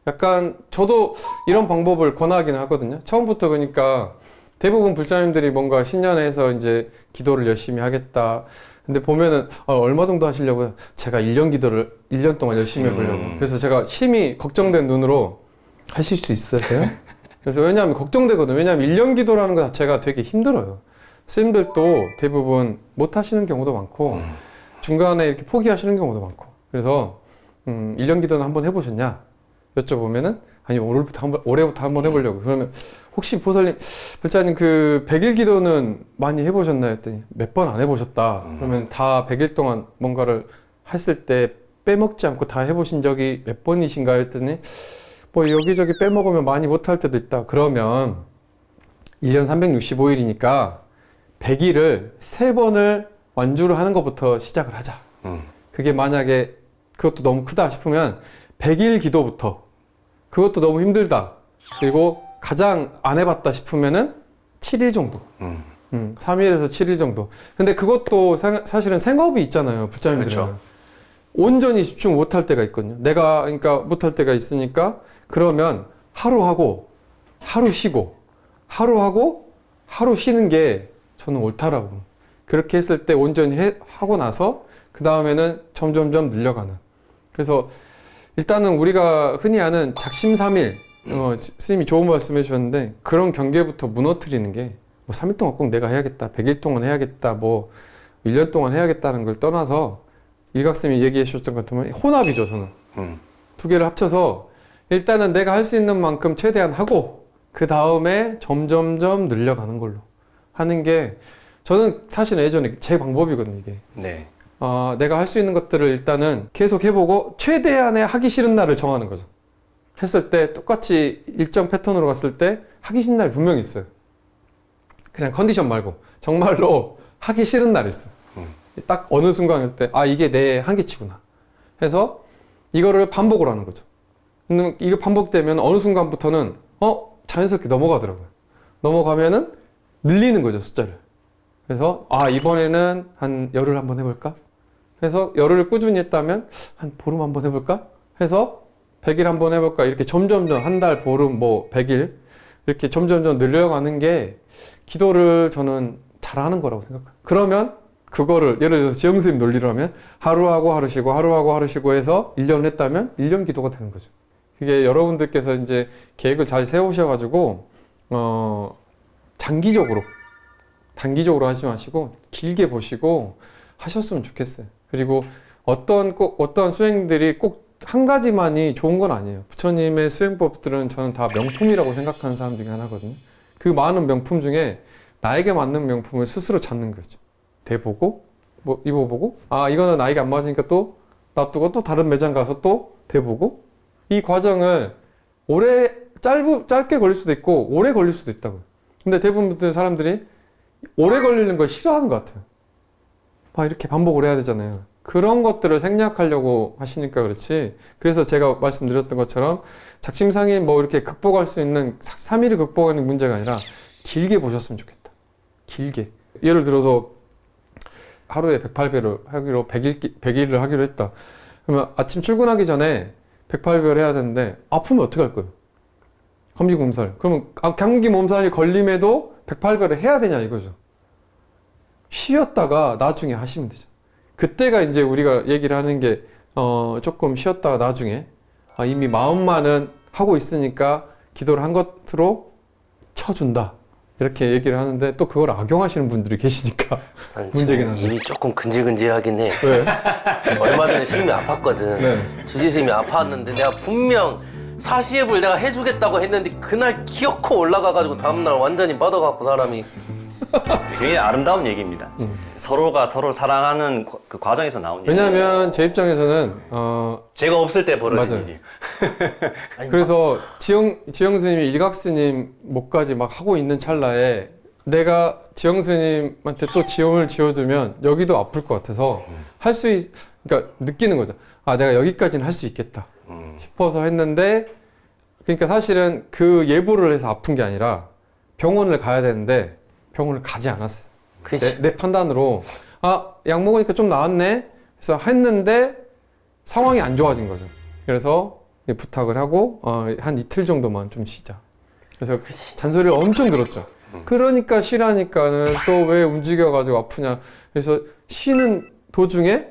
약간 저도 이런 방법을 권하기는 하거든요. 처음부터. 그러니까 대부분 불자님들이 뭔가 신년에서 이제 기도를 열심히 하겠다. 근데 보면은 얼마 정도 하시려고요? 제가 1년 기도를 1년 동안 열심히 해보려고. 그래서 제가 심히 걱정된 눈으로 하실 수 있으세요? 그래서 왜냐하면 걱정되거든요. 왜냐하면 1년 기도라는 것 자체가 되게 힘들어요. 스님들도 대부분 못 하시는 경우도 많고 중간에 이렇게 포기하시는 경우도 많고. 그래서 1년 기도는 한번 해보셨냐? 여쭤보면은 아니 올해부터 한번 해보려고. 그러면 혹시 보살님, 불자님 그 100일 기도는 많이 해보셨나요? 했더니 몇 번 안 해보셨다. 그러면 다 100일 동안 뭔가를 했을 때 빼먹지 않고 다 해보신 적이 몇 번이신가 했더니 뭐 여기저기 빼먹으면 많이 못할 때도 있다. 그러면 1년 365일이니까 100일을 3번을 완주를 하는 것부터 시작을 하자. 그게 만약에 그것도 너무 크다 싶으면 100일 기도부터, 그것도 너무 힘들다. 그리고 가장 안 해봤다 싶으면은 7일 정도. 3일에서 7일 정도. 근데 그것도 사실은 생업이 있잖아요. 불자님들은. 그렇죠. 온전히 집중 못할 때가 있거든요. 내가 그러니까 못할 때가 있으니까 그러면 하루 하고 하루 쉬고 하루 하고 하루 쉬는 게 저는 옳다라고. 그렇게 했을 때 온전히 하고 나서 그 다음에는 점점점 늘려가는. 그래서 일단은 우리가 흔히 아는 작심삼일, 스님이 좋은 말씀 해주셨는데 그런 경계부터 무너뜨리는 게 뭐 3일 동안 꼭 내가 해야겠다, 100일 동안 해야겠다, 뭐 1년 동안 해야겠다는 걸 떠나서 일각스님이 얘기해 주셨던 것 같으면 혼합이죠. 저는 두 개를 합쳐서 일단은 내가 할 수 있는 만큼 최대한 하고 그 다음에 점점점 늘려가는 걸로 하는 게 저는 사실 예전에 제 방법이거든요. 이게 네. 내가 할 수 있는 것들을 일단은 계속 해보고 최대한의 하기 싫은 날을 정하는 거죠. 했을 때 똑같이 일정 패턴으로 갔을 때 하기 싫은 날이 분명히 있어요. 그냥 컨디션 말고 정말로 하기 싫은 날이 있어요. 딱 어느 순간일 때 이게 내 한계치구나 해서 이거를 반복을 하는 거죠. 근데 이거 반복되면 어느 순간부터는 자연스럽게 넘어가더라고요. 넘어가면은 늘리는 거죠, 숫자를. 그래서 이번에는 한 열흘 한번 해볼까? 해서 열흘을 꾸준히 했다면 한 보름 한번 해볼까? 해서 100일 한번 해볼까? 이렇게 점점점 한 달, 보름, 뭐 100일 이렇게 점점점 늘려가는 게 기도를 저는 잘하는 거라고 생각해요. 그러면 그거를 예를 들어서 지영스님 논리로 하면 하루하고 하루 쉬고 하루하고 하루 쉬고 해서 1년을 했다면 1년 기도가 되는 거죠. 그게 여러분들께서 이제 계획을 잘 세우셔가지고 단기적으로 하지 마시고 길게 보시고 하셨으면 좋겠어요. 그리고 어떤 수행들이 꼭 한 가지만이 좋은 건 아니에요. 부처님의 수행법들은 저는 다 명품이라고 생각하는 사람 중에 하나거든요. 그 많은 명품 중에 나에게 맞는 명품을 스스로 찾는 거죠. 대보고 뭐 입어보고 이거는 나에게 안 맞으니까 또 놔두고 또 다른 매장 가서 또 대보고, 이 과정을 짧게 걸릴 수도 있고 오래 걸릴 수도 있다고요. 근데 대부분 사람들이 오래 걸리는 걸 싫어하는 것 같아요. 이렇게 반복을 해야 되잖아요. 그런 것들을 생략하려고 하시니까 그렇지. 그래서 제가 말씀드렸던 것처럼 작심상일 뭐 이렇게 극복할 수 있는 3일을 극복하는 문제가 아니라 길게 보셨으면 좋겠다. 길게. 예를 들어서 하루에 108배를 하기로 100일을 하기로 했다. 그러면 아침 출근하기 전에 108배를 해야 되는데 아프면 어떻게 할 거예요? 감기 몸살. 그러면 감기 몸살이 걸림에도 108배를 해야 되냐 이거죠. 쉬었다가 나중에 하시면 되죠. 그때가 이제 우리가 얘기를 하는 게 조금 쉬었다가 나중에 이미 마음만은 하고 있으니까 기도를 한 것으로 쳐준다. 이렇게 얘기를 하는데 또 그걸 악용하시는 분들이 계시니까 난 문제긴 지금 한데. 입이 조금 근질근질하긴 해. 왜? 얼마 전에 스님이 아팠거든. 네. 주지 스님이 아팠는데 내가 분명 사시앱을 내가 해주겠다고 했는데 그날 기어코 올라가가지고 다음날 완전히 뻗어갖고 사람이. 굉장히 아름다운 얘기입니다. 서로가 서로를 사랑하는 그 과정에서 나온 얘기. 왜냐하면 제 입장에서는 제가 없을 때 벌어진 맞아요. 일이에요. 그래서 지영 스님이 일각 스님 목까지 막 하고 있는 찰나에 내가 지영 스님한테 또 지원을 지어주면 여기도 아플 것 같아서 그러니까 느끼는 거죠. 아, 내가 여기까지는 할 수 있겠다 싶어서 했는데, 그러니까 사실은 그 예보를 해서 아픈 게 아니라 병원을 가야 되는데 병원을 가지 않았어요. 그치. 내 판단으로 약 먹으니까 좀 나았네. 그래서 했는데 상황이 안 좋아진 거죠. 그래서 부탁을 하고 한 이틀 정도만 좀 쉬자. 그래서 그치. 잔소리를 엄청 들었죠. 그러니까 쉬라니까는 또 왜 움직여가지고 아프냐. 그래서 쉬는 도중에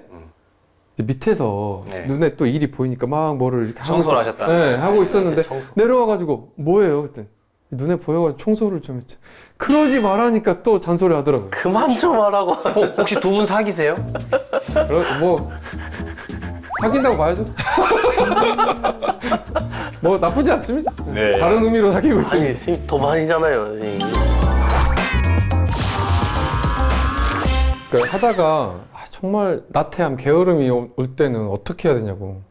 밑에서 네. 눈에 또 일이 보이니까 막 뭐를 이렇게 청소를 하고 하셨다면서요? 네, 하고 있었는데 청소. 내려와가지고 뭐예요? 그랬더니 눈에 보여가지고 청소를 좀 했죠. 그러지 말라니까 또 잔소리 하더라고요. 그만 좀 하라고. 혹시 두 분 사귀세요? 뭐 사귄다고 봐야죠. 뭐 나쁘지 않습니다. 네. 다른 의미로 사귀고 있어요. 아니 스님 도반이잖아요. 스님. 그러니까 하다가 정말 나태함, 게으름이 올 때는 어떻게 해야 되냐고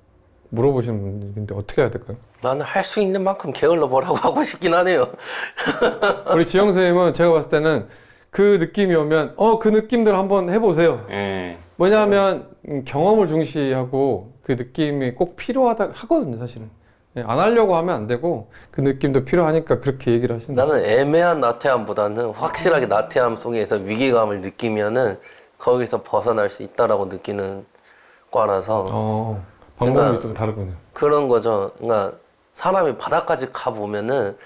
물어보시는 분들인데 어떻게 해야 될까요? 나는 할 수 있는 만큼 게을러 보라고 하고 싶긴 하네요. 우리 지영 선생님은 제가 봤을 때는 그 느낌이 오면 그 느낌대로 한번 해보세요. 예. 뭐냐면 경험을 중시하고 그 느낌이 꼭 필요하다 하거든요, 사실은. 안 하려고 하면 안 되고 그 느낌도 필요하니까 그렇게 얘기를 하신다. 나는 애매한 나태함보다는 확실하게 나태함 속에서 위기감을 느끼면은 거기서 벗어날 수 있다라고 느끼는 과라서 방법이 그러니까 좀 다르군요. 그런 거죠. 그러니까 사람이 바닥까지 가 보면은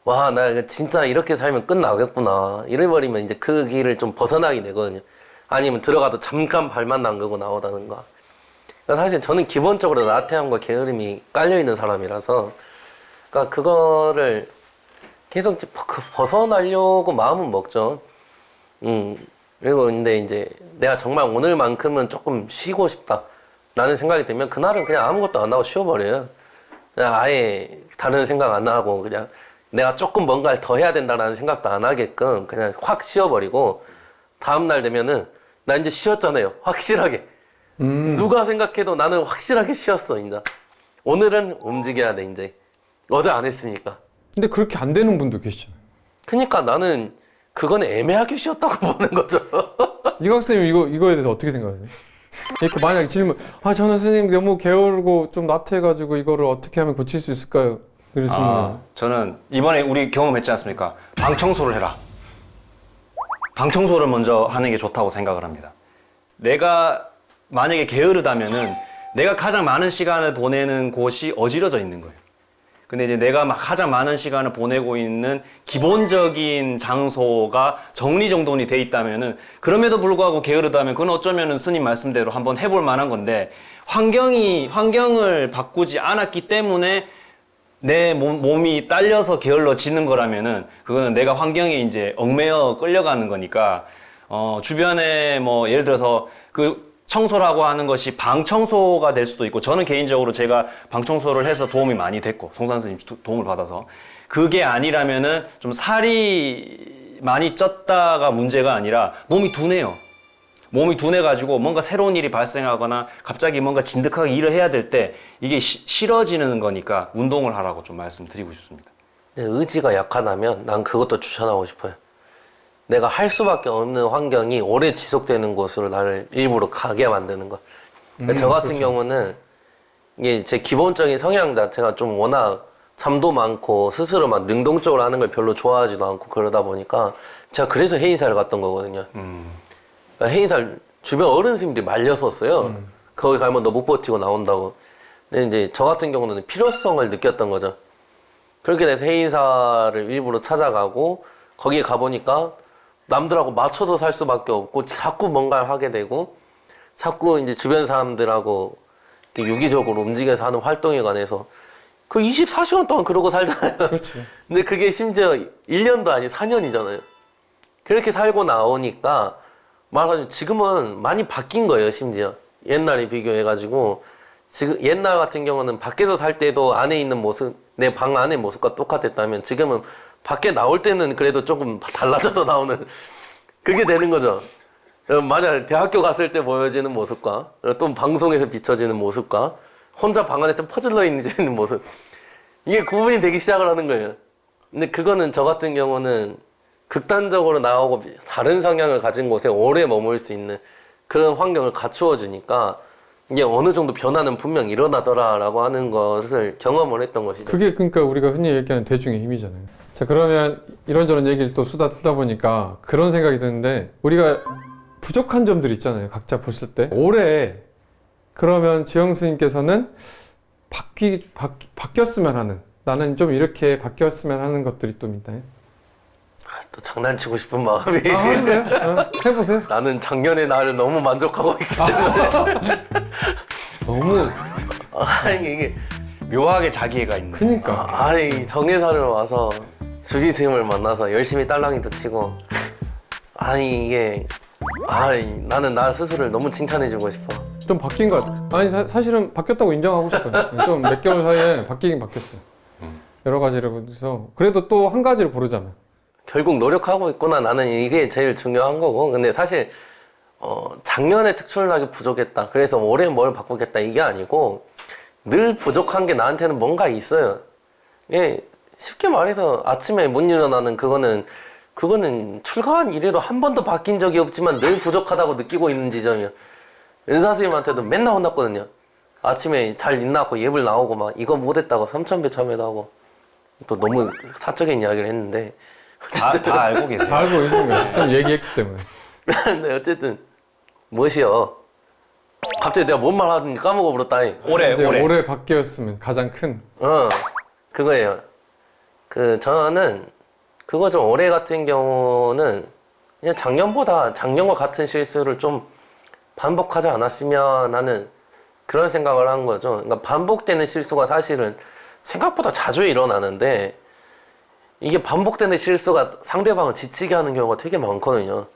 와, 나 이거 진짜 이렇게 살면 끝나겠구나. 이래버리면 이제 그 길을 좀 벗어나게 되거든요. 아니면 들어가도 잠깐 발만 담그고 나오다든가. 그러니까 사실 저는 기본적으로 나태함과 게으름이 깔려있는 사람이라서 그러니까 그거를 계속 벗어나려고 마음은 먹죠. 그리고 근데 이제 내가 정말 오늘만큼은 조금 쉬고 싶다 라는 생각이 들면 그날은 그냥 아무것도 안 하고 쉬어버려요. 그냥 아예 다른 생각 안 하고 그냥 내가 조금 뭔가를 더 해야 된다라는 생각도 안 하게끔 그냥 확 쉬어버리고 다음날 되면은 나 이제 쉬었잖아요. 확실하게. 누가 생각해도 나는 확실하게 쉬었어 이제. 오늘은 움직여야 돼 이제. 어제 안 했으니까. 근데 그렇게 안 되는 분도 계시잖아요. 그러니까 나는 그건 애매하게 쉬었다고 보는 거죠. 이각선생님 이거에 대해서 어떻게 생각하세요? 이렇게 만약에 질문, 저는 선생님 너무 게으르고 좀 나태해가지고 이거를 어떻게 하면 고칠 수 있을까요? 이런 질문. 저는 이번에 우리 경험했지 않습니까? 방 청소를 해라. 방 청소를 먼저 하는 게 좋다고 생각을 합니다. 내가 만약에 게으르다면은 내가 가장 많은 시간을 보내는 곳이 어지러져 있는 거예요. 근데 이제 내가 막 가장 많은 시간을 보내고 있는 기본적인 장소가 정리정돈이 돼 있다면은 그럼에도 불구하고 게으르다면 그건 어쩌면은 스님 말씀대로 한번 해볼 만한 건데 환경을 바꾸지 않았기 때문에 내 몸이 딸려서 게을러지는 거라면은 그거는 내가 환경에 이제 얽매여 끌려가는 거니까 주변에 뭐 예를 들어서 그 청소라고 하는 것이 방 청소가 될 수도 있고 저는 개인적으로 제가 방 청소를 해서 도움이 많이 됐고 송산 스님 도움을 받아서 그게 아니라면은 좀 살이 많이 쪘다가 문제가 아니라 몸이 둔해요. 몸이 둔해가지고 뭔가 새로운 일이 발생하거나 갑자기 뭔가 진득하게 일을 해야 될 때 이게 싫어지는 거니까 운동을 하라고 좀 말씀드리고 싶습니다. 내 의지가 약하다면 난 그것도 추천하고 싶어요. 내가 할 수밖에 없는 환경이 오래 지속되는 곳으로 나를 일부러 가게 만드는 거. 그러니까 저 같은 그렇죠. 경우는 이게 제 기본적인 성향 자체가 좀 워낙 잠도 많고 스스로 막 능동적으로 하는 걸 별로 좋아하지도 않고 그러다 보니까 제가 그래서 해이사를 갔던 거거든요. 그러니까 해이사를 주변 어른 스님들이 말렸었어요. 거기 가면 너 못 버티고 나온다고. 근데 이제 저 같은 경우는 필요성을 느꼈던 거죠. 그렇게 돼서 해이사를 일부러 찾아가고 거기에 가보니까 남들하고 맞춰서 살 수밖에 없고 자꾸 뭔가를 하게 되고 자꾸 이제 주변 사람들하고 유기적으로 움직여서 하는 활동에 관해서 그 24시간 동안 그러고 살잖아요. 그렇죠. 근데 그게 심지어 1년도 아니 4년이잖아요. 그렇게 살고 나오니까 말하자면 지금은 많이 바뀐 거예요, 심지어. 옛날에 비교해가지고. 지금 옛날 같은 경우는 밖에서 살 때도 안에 있는 모습, 내 방 안의 모습과 똑같았다면 지금은 밖에 나올 때는 그래도 조금 달라져서 나오는 그게 되는 거죠. 만약 대학교 갔을 때 보여지는 모습과 또 방송에서 비춰지는 모습과 혼자 방 안에서 퍼질러 있는 모습, 이게 구분이 되기 시작을 하는 거예요. 근데 그거는 저 같은 경우는 극단적으로 나오고 다른 성향을 가진 곳에 오래 머물 수 있는 그런 환경을 갖추어 주니까 이게 어느 정도 변화는 분명 일어나더라라고 하는 것을 경험을 했던 것이죠. 그게 그러니까 우리가 흔히 얘기하는 대중의 힘이잖아요. 자, 그러면 이런저런 얘기를 또 수다 듣다 보니까 그런 생각이 드는데, 우리가 부족한 점들이 있잖아요. 각자 보실 때. 올해 그러면 지영 스님께서는 바뀌었으면 하는, 나는 좀 이렇게 바뀌었으면 하는 것들이 또 있나요? 또 장난치고 싶은 마음이 해보세요. 해보세요. 나는 작년의 나를 너무 만족하고 있기 때문에 너무 아니 이게 묘하게 자기애가 있는. 크니까. 아니 정회사를 와서 주지 스님을 만나서 열심히 딸랑이도 치고 아니 이게 나는 나 스스로를 너무 칭찬해주고 싶어. 좀 바뀐 것 같아요. 아니 사실은 바뀌었다고 인정하고 싶어요. 좀 몇 개월 사이에 바뀌긴 바뀌었어요. 여러 가지로. 그래서 그래도 또 한 가지를 고르자면 결국 노력하고 있구나. 나는 이게 제일 중요한 거고. 근데 사실 작년에 특출나게 부족했다, 그래서 올해 뭘 바꾸겠다, 이게 아니고 늘 부족한 게 나한테는 뭔가 있어요. 예, 쉽게 말해서 아침에 못 일어나는 그거는 출가한 이래로 한 번도 바뀐 적이 없지만 늘 부족하다고 느끼고 있는 지점이야. 은사 선생님한테도 맨날 혼났거든요. 아침에 잘 일어나고 예불 나오고 막 이거 못했다고 3,000배 참여도 하고, 또 너무 사적인 이야기를 했는데 다 알고 계세요. 다 알고 있는 거예요. 쌤 얘기했기 때문에. 근데 어쨌든 무엇이요? 갑자기 내가 뭔 말 하든지 까먹어버렸다잉. 이제 올해 바뀌었으면 가장 큰. 그거예요. 저는 그거죠. 올해 같은 경우는 그냥 작년과 같은 실수를 좀 반복하지 않았으면 하는 그런 생각을 한 거죠. 그러니까 반복되는 실수가 사실은 생각보다 자주 일어나는데, 이게 반복되는 실수가 상대방을 지치게 하는 경우가 되게 많거든요.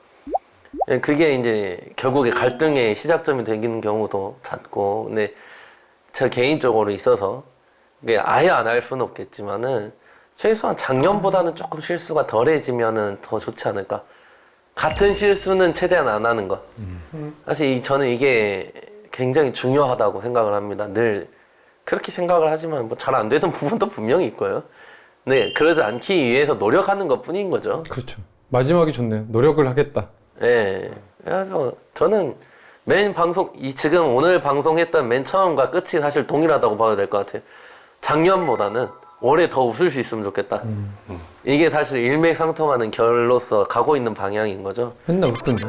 그게 이제 결국에 갈등의 시작점이 되는 경우도 잦고, 근데 저 개인적으로 있어서 이게 아예 안 할 수는 없겠지만은 최소한 작년보다는 조금 실수가 덜해지면은 더 좋지 않을까. 같은 실수는 최대한 안 하는 것. 사실 저는 이게 굉장히 중요하다고 생각을 합니다. 늘 그렇게 생각을 하지만 뭐 잘 안 되던 부분도 분명히 있고요. 네, 그러지 않기 위해서 노력하는 것 뿐인 거죠. 그렇죠. 마지막이 좋네요. 노력을 하겠다. 네. 그래서 저는 지금 오늘 방송했던 맨 처음과 끝이 사실 동일하다고 봐도 될 것 같아요. 작년보다는 올해 더 웃을 수 있으면 좋겠다. 이게 사실 일맥상통하는 결로서 가고 있는 방향인 거죠. 맨날 웃던데.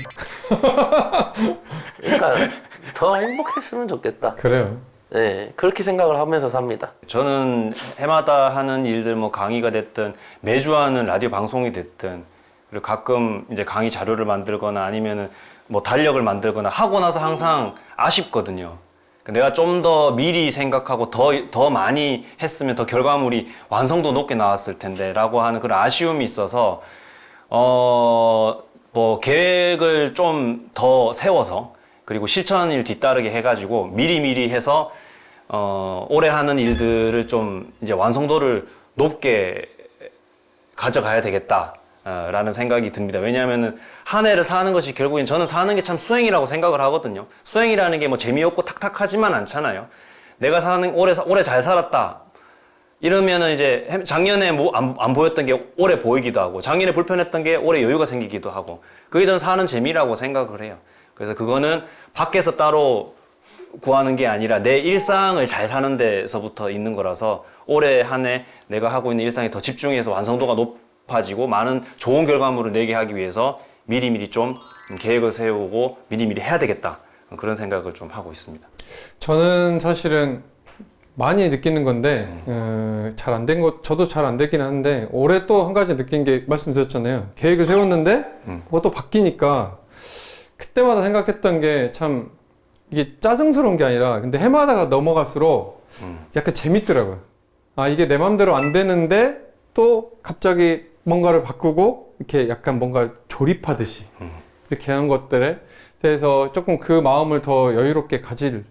그러니까 더 행복했으면 좋겠다. 그래요. 네, 그렇게 생각을 하면서 삽니다. 저는 해마다 하는 일들, 뭐 강의가 됐든 매주 하는 라디오 방송이 됐든, 그리고 가끔 이제 강의 자료를 만들거나 아니면은 뭐 달력을 만들거나 하고 나서 항상 아쉽거든요. 내가 좀 더 미리 생각하고 더 많이 했으면 더 결과물이 완성도 높게 나왔을 텐데 라고 하는 그런 아쉬움이 있어서 뭐 계획을 좀 더 세워서, 그리고 실천일 뒤따르게 해가지고 미리미리 해서 올해 하는 일들을 좀 이제 완성도를 높게 가져가야 되겠다 라는 생각이 듭니다. 왜냐하면은 한 해를 사는 것이 결국엔 저는 사는 게 참 수행이라고 생각을 하거든요. 수행이라는 게 뭐 재미없고 탁탁하지만 않잖아요. 내가 올해 잘 살았다 이러면은 이제 작년에 뭐 안 보였던 게 올해 보이기도 하고, 작년에 불편했던 게 올해 여유가 생기기도 하고, 그게 저는 사는 재미라고 생각을 해요. 그래서 그거는 밖에서 따로 구하는 게 아니라 내 일상을 잘 사는 데서부터 있는 거라서, 올해 한 해 내가 하고 있는 일상에 더 집중해서 완성도가 높아지고 많은 좋은 결과물을 내게 하기 위해서 미리미리 좀 계획을 세우고 미리미리 해야 되겠다, 그런 생각을 좀 하고 있습니다. 저는 사실은 많이 느끼는 건데 잘 안 된 것, 저도 잘 안 되긴 하는데, 올해 또 한 가지 느낀 게 말씀드렸잖아요. 계획을 세웠는데 그것도 바뀌니까 그때마다 생각했던 게 참 이게 짜증스러운 게 아니라, 근데 해마다 넘어갈수록 약간 재밌더라고요. 아, 이게 내 맘대로 안 되는데 또 갑자기 뭔가를 바꾸고 이렇게 약간 뭔가 조립하듯이 이렇게 하는 것들에 대해서 조금 그 마음을 더 여유롭게 가질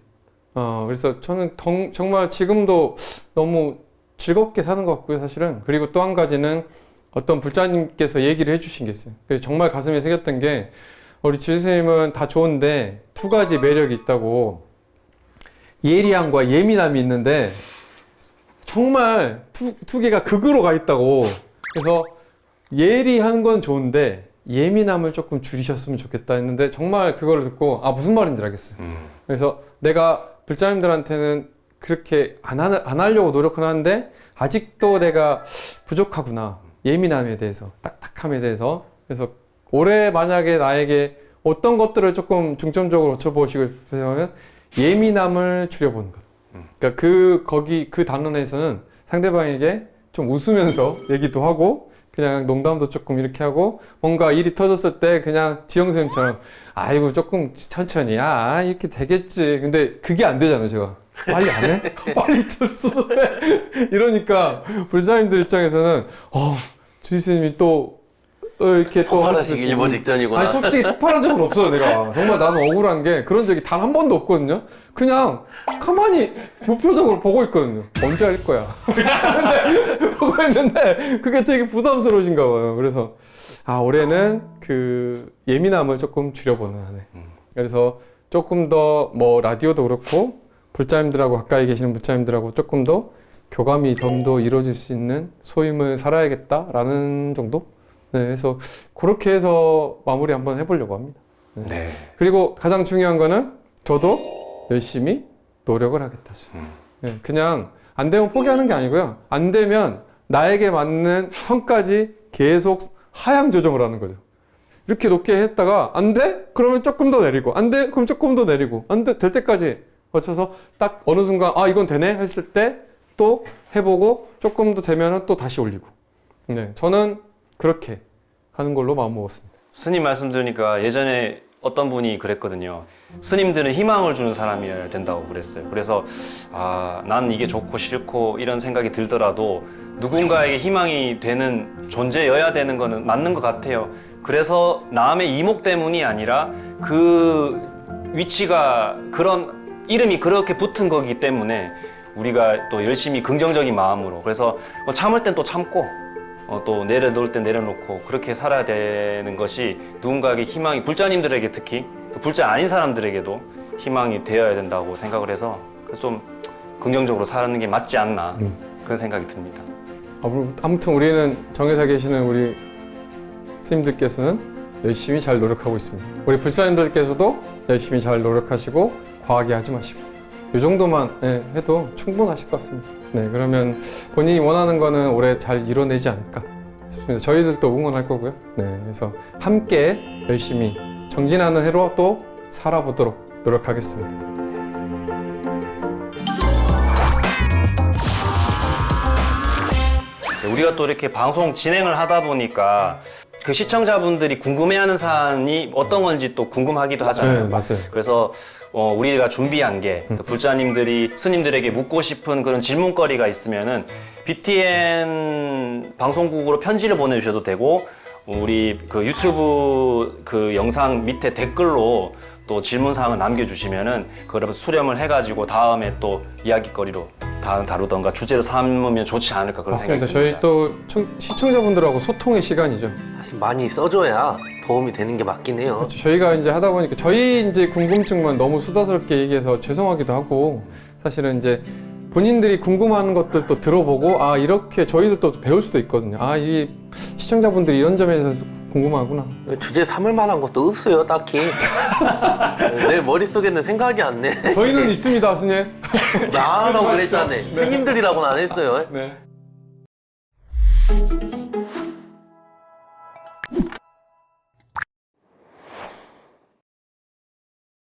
그래서 저는 정말 지금도 너무 즐겁게 사는 것 같고요, 사실은. 그리고 또 한 가지는 어떤 불자님께서 얘기를 해주신 게 있어요. 그래서 정말 가슴에 새겼던 게 우리 주스님은 다 좋은데 두 가지 매력이 있다고 예리함과 예민함이 있는데 정말 두 개가 극으로 가 있다고. 그래서 예리한 건 좋은데 예민함을 조금 줄이셨으면 좋겠다 했는데 정말 그걸 듣고 아 무슨 말인지 알겠어요. 그래서 내가 불자님들한테는 그렇게 안 하려고 노력을 하는데 아직도 내가 부족하구나. 예민함에 대해서, 딱딱함에 대해서. 그래서 올해 만약에 나에게 어떤 것들을 조금 중점적으로 고쳐보시고 싶으면 예민함을 줄여보는 것. 그러니까 그 단원에서는 상대방에게 좀 웃으면서 얘기도 하고 그냥 농담도 조금 이렇게 하고 뭔가 일이 터졌을 때 그냥 지영 선생님처럼 아이고 조금 천천히 이렇게 되겠지. 근데 그게 안 되잖아요, 제가. 빨리 안 해? 빨리 철수도 해. 이러니까 불사님들 입장에서는 주희스님이 또 이렇게 또 폭발하시기 일보 직전이구나. 아니 솔직히 폭발한 적은 없어요. 내가 정말 나는 억울한 게 그런 적이 단 한 번도 없거든요. 그냥 가만히 무표정으로 보고 있거든요. 언제 할 거야? 근데 보고 있는데 그게 되게 부담스러우신가 봐요. 그래서 올해는 그 예민함을 조금 줄여보는 한 해. 그래서 조금 더 뭐 라디오도 그렇고 불자님들하고 가까이 계시는 불자님들하고 조금 더 교감이 좀 더 이루어질 수 있는 소임을 살아야겠다라는 정도? 네, 그래서 그렇게 해서 마무리 한번 해보려고 합니다. 네. 그리고 가장 중요한 거는 저도 열심히 노력을 하겠다죠. 네, 그냥 안 되면 포기하는 게 아니고요. 안 되면 나에게 맞는 선까지 계속 하향 조정을 하는 거죠. 이렇게 높게 했다가 안 돼? 그러면 조금 더 내리고 안 돼? 그럼 조금 더 내리고 안 돼? 될 때까지 거쳐서 딱 어느 순간 이건 되네 했을 때 또 해보고 조금 더 되면은 또 다시 올리고. 네, 저는 그렇게 하는 걸로 마음 먹었습니다. 스님 말씀 들으니까 예전에 어떤 분이 그랬거든요. 스님들은 희망을 주는 사람이어야 된다고 그랬어요. 그래서 난 이게 좋고 싫고 이런 생각이 들더라도 누군가에게 희망이 되는 존재여야 되는 거는 맞는 것 같아요. 그래서 남의 이목 때문이 아니라 그 위치가 그런 이름이 그렇게 붙은 거기 때문에 우리가 또 열심히 긍정적인 마음으로 그래서 참을 땐 또 참고 또 내려놓을 땐 내려놓고 그렇게 살아야 되는 것이 누군가에게 희망이 불자님들에게 특히 불자 아닌 사람들에게도 희망이 되어야 된다고 생각을 해서 그래서 좀 긍정적으로 사는 게 맞지 않나 그런 생각이 듭니다. 아무튼 우리는 정회사 계시는 우리 스님들께서는 열심히 잘 노력하고 있습니다. 우리 불사님들께서도 열심히 잘 노력하시고 과하게 하지 마시고 이 정도만 해도 충분하실 것 같습니다. 네, 그러면 본인이 원하는 거는 올해 잘 이뤄내지 않을까 싶습니다. 저희들도 응원할 거고요. 네, 그래서 함께 열심히 정진하는 해로 또 살아보도록 노력하겠습니다. 우리가 또 이렇게 방송 진행을 하다 보니까 그 시청자분들이 궁금해하는 사안이 어떤 건지 또 궁금하기도 하잖아요. 네, 맞아요. 그래서 우리가 준비한 게 불자님들이 스님들에게 묻고 싶은 그런 질문거리가 있으면은 BTN 방송국으로 편지를 보내주셔도 되고 우리 그 유튜브 그 영상 밑에 댓글로 또 질문 사항을 남겨주시면은 그걸 수렴을 해가지고 다음에 또 이야기거리로 다루던가 주제로 삼으면 좋지 않을까 그런 맞습니다. 생각이 저희 듭니다. 또 시청자분들하고 소통의 시간이죠. 사실 많이 써줘야 도움이 되는 게 맞긴 해요. 그렇죠. 저희가 이제 하다 보니까 저희 이제 궁금증만 너무 수다스럽게 얘기해서 죄송하기도 하고 사실은 이제 본인들이 궁금한 것들도 들어보고 이렇게 저희들도 배울 수도 있거든요. 이 시청자분들이 이런 점에 대해서 궁금하구나. 주제 삼을 만한 것도 없어요, 딱히. 내 머릿속에는 생각이 안 내. 저희는 있습니다, 스님. 나라고 그랬잖아요. 스님들이라고는 안 했어요. 네.